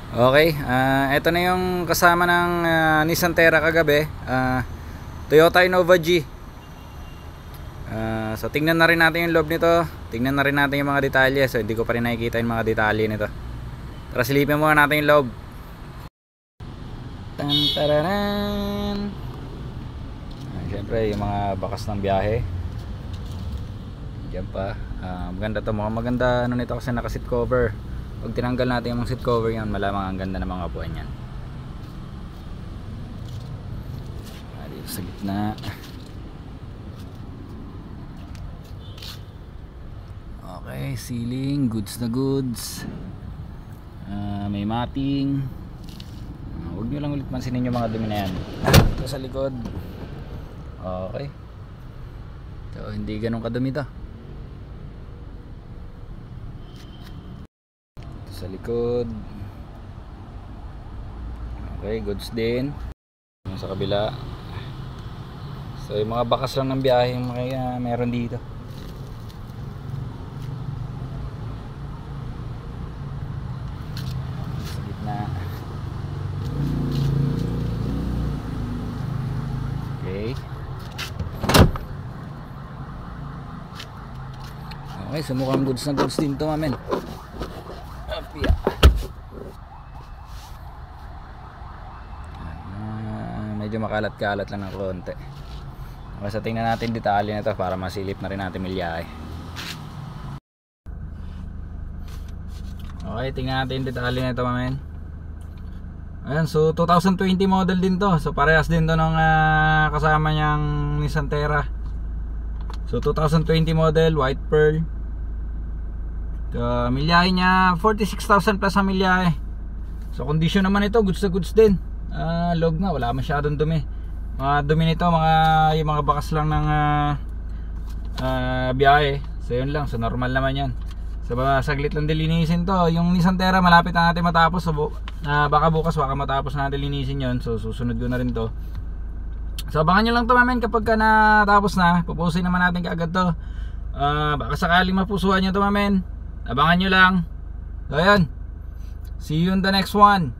Okay, ito na yung kasama ng Nissan Terra kagabi, Toyota Innova G. So tingnan na rin natin yung loob nito, tingnan na rin natin yung mga detalye. So hindi ko pa rin nakikita yung mga detalye nito. Tara silipin muna natin yung loob. Tantararan. Siyempre yung mga bakas ng biyahe. Diyan pa, maganda to, mukhang maganda ano nito kasi naka seat cover. Pag tinanggal natin yung seat cover yan, malamang ang ganda ng mga buwan yan. Dito sa gitna. Okay, ceiling, goods na goods. May matting. Huwag nyo lang ulit mansinin yung mga dumi na yan. Ito sa likod. Okay. So hindi ganun kadumi to. Sa likod. Okay, goods din. Sa kabila. So yung mga bakas lang ng biyahe yung meron dito. Sa gitna. Okay. Okay, so mukhang goods na goods din to, mamen. Medyo makalat-kalat lang ng konti. Okay, so tingnan natin detalye nito para masilip na rin natin milyahe. Okay, tingnan natin detalye nito, mamen. Ayan, so 2020 model din to. So parehas din to ng kasama niyang Nissan Terra. So 2020 model, white pearl. Milyahe niya 46,000 plus ang milyahe. So condition naman ito, goods na goods din. Log nga, wala masyadong dumi. Mga dumi nito, yung mga bakas lang ng biyahe. So yun lang, so normal naman yan. So saglit lang dilinisin to. Yung Nissan Terra malapit na natin matapos. So baka bukas, baka matapos na natin linisin yun. So susunod ko na rin to. So abangan nyo lang to, mamen, kapag ka natapos na. Pupusin naman natin kaagad to. Baka sakaling mapusuhan nyo to, mamen. Abangan nyo lang. So ayan, see you in the next one.